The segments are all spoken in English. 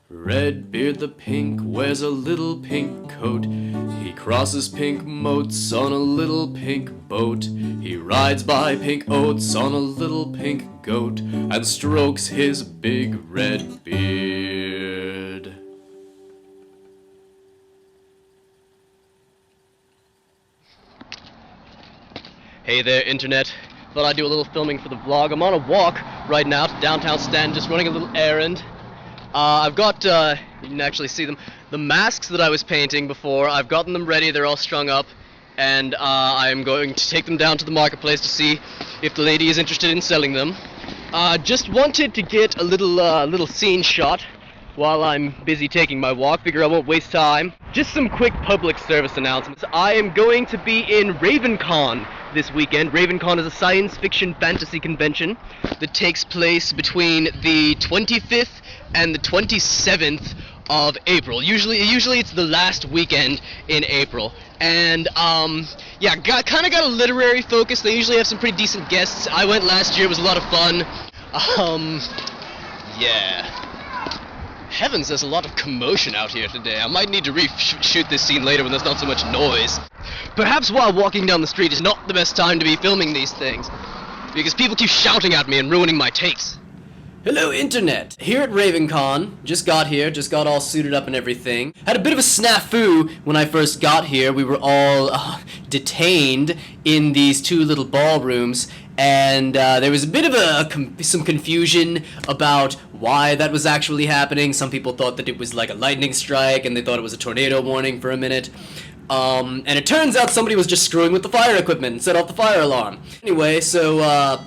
Redbeard the pink wears a little pink coat. He crosses pink moats on a little pink boat. He rides by pink oats on a little pink goat and strokes his big red beard. Hey there, Internet. Thought I'd do a little filming for the vlog. I'm on a walk right now to downtown Stanton, just running a little errand. I've got, you can actually see them, the masks that I was painting before. I've gotten them ready, they're all strung up, and I'm going to take them down to the marketplace to see if the lady is interested in selling them. Just wanted to get a little scene shot while I'm busy taking my walk. Figure I won't waste time. Just some quick public service announcements. I am going to be in Ravencon this weekend. Ravencon is a science fiction fantasy convention that takes place between the 25th and the 27th of April. Usually it's the last weekend in April. And yeah, kind of got a literary focus. They usually have some pretty decent guests. I went last year, it was a lot of fun. Yeah. Heavens, there's a lot of commotion out here today. I might need to reshoot this scene later when there's not so much noise. Perhaps while walking down the street is not the best time to be filming these things, because people keep shouting at me and ruining my takes. Hello, Internet! Here at Ravencon, just got here, just got all suited up and everything. Had a bit of a snafu when I first got here. We were all detained in these two little ballrooms, and there was a bit of some confusion about why that was actually happening. Some people thought that it was like a lightning strike, and they thought it was a tornado warning for a minute. And it turns out somebody was just screwing with the fire equipment and set off the fire alarm. Anyway, so,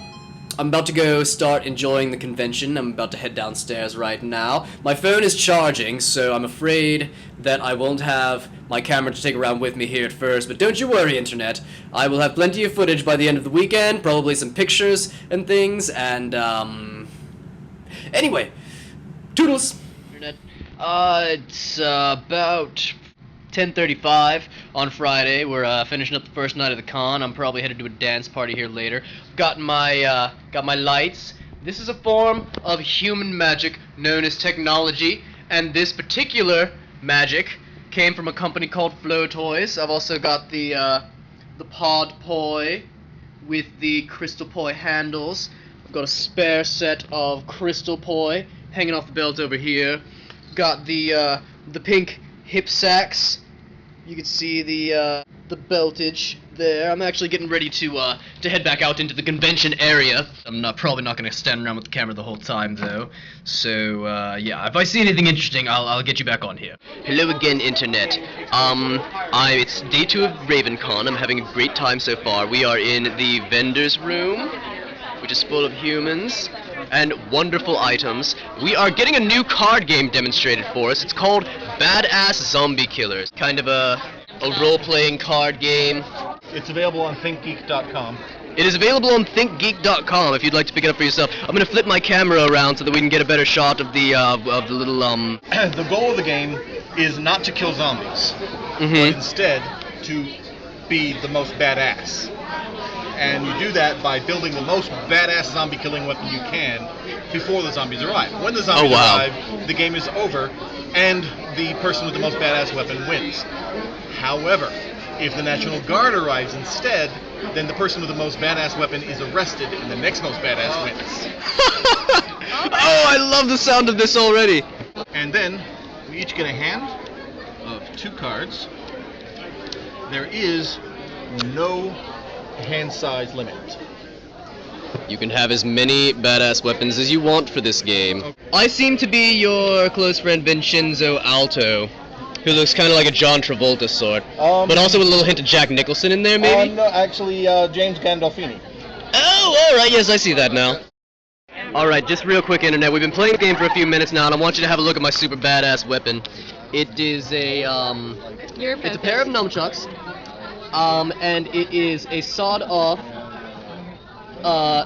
I'm about to go start enjoying the convention. I'm about to head downstairs right now. My phone is charging, so I'm afraid that I won't have my camera to take around with me here at first, but don't you worry, Internet. I will have plenty of footage by the end of the weekend, probably some pictures and things, and, anyway, toodles. Internet. It's about 10:35 on Friday. We're finishing up the first night of the con. I'm probably headed to a dance party here later. Got my lights. This is a form of human magic known as technology, and this particular magic came from a company called Flow Toys. I've also got the Pod Poi with the Crystal Poi handles. I've got a spare set of Crystal Poi hanging off the belt over here. Got the pink hip sacks. You can see the beltage there. I'm actually getting ready to head back out into the convention area. I'm probably not going to stand around with the camera the whole time though. So yeah, if I see anything interesting, I'll get you back on here. Hello again, Internet. It's day 2 of Ravencon. I'm having a great time so far. We are in the vendor's room, which is full of humans and wonderful items. We are getting a new card game demonstrated for us. It's called Badass Zombie Killers. Kind of a role-playing card game. It's available on thinkgeek.com. It is available on thinkgeek.com if you'd like to pick it up for yourself. I'm going to flip my camera around so that we can get a better shot of the little The goal of the game is not to kill zombies, but instead to be the most badass. And you do that by building the most badass zombie killing weapon you can before the zombies arrive. When the zombies arrive, the game is over, and the person with the most badass weapon wins. However, if the National Guard arrives instead, then the person with the most badass weapon is arrested, and the next most badass wins. Oh, I love the sound of this already! And then, we each get a hand of 2 cards. There is no hand size limit. You can have as many badass weapons as you want for this game. Okay. I seem to be your close friend Vincenzo Alto, who looks kind of like a John Travolta sort, but also with a little hint of Jack Nicholson in there, maybe? No, actually, James Gandolfini. Oh, alright, yes, I see that now. Alright, just real quick, Internet, we've been playing the game for a few minutes now, and I want you to have a look at my super badass weapon. It is a, it's a pair of nunchucks. And it is a sawed-off,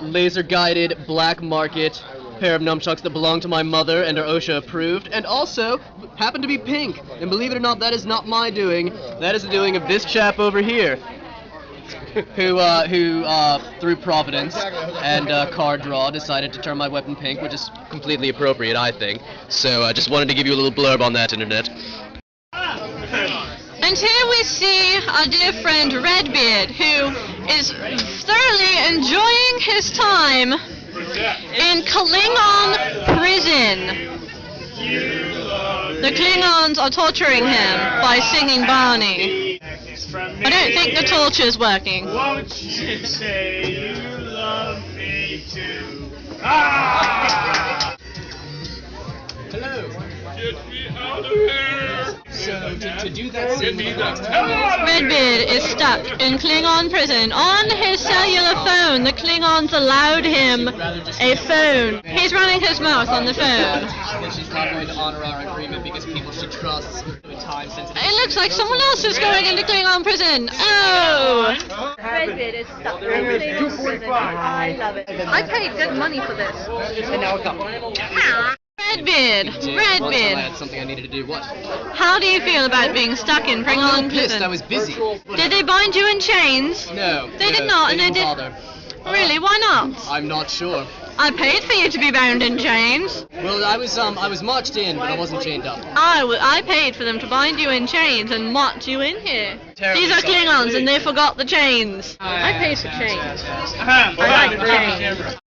laser-guided, black market pair of nunchucks that belong to my mother and are OSHA approved, and also happen to be pink. And believe it or not, that is not my doing. That is the doing of this chap over here. who through providence and card draw, decided to turn my weapon pink, which is completely appropriate, I think. So just wanted to give you a little blurb on that, Internet. And here we see our dear friend Redbeard, who is thoroughly enjoying his time in Klingon prison. The Klingons are torturing him by singing Barney. I don't think the torture's working. Won't you say you love me too? Ah! Hello. Get me out of here! So to do that, Get me the hell out of here! Redbeard is stuck in Klingon prison on his cellular phone. The Klingons allowed him a phone. He's running his mouth on the phone. She's not going to honor our agreement because people she trusts with time sensitive. It looks like someone else is going into Klingon prison. Oh! Redbeard is stuck in Klingon prison. I love it. I paid good money for this. And now a couple. Redbeard, Redbeard. That's something I needed to do. What? How do you feel about being stuck in Klingon Pissed. I prison? was busy. Did they bind you in chains? No. They did not, and they didn't did. bother. Really? Why not? I'm not sure. I paid for you to be bound in chains. Well, I was marched in, but I wasn't chained up. I paid for them to bind you in chains and march you in here. Terribly These are sorry. Klingons, and they forgot the chains. I paid for chains. I like chains.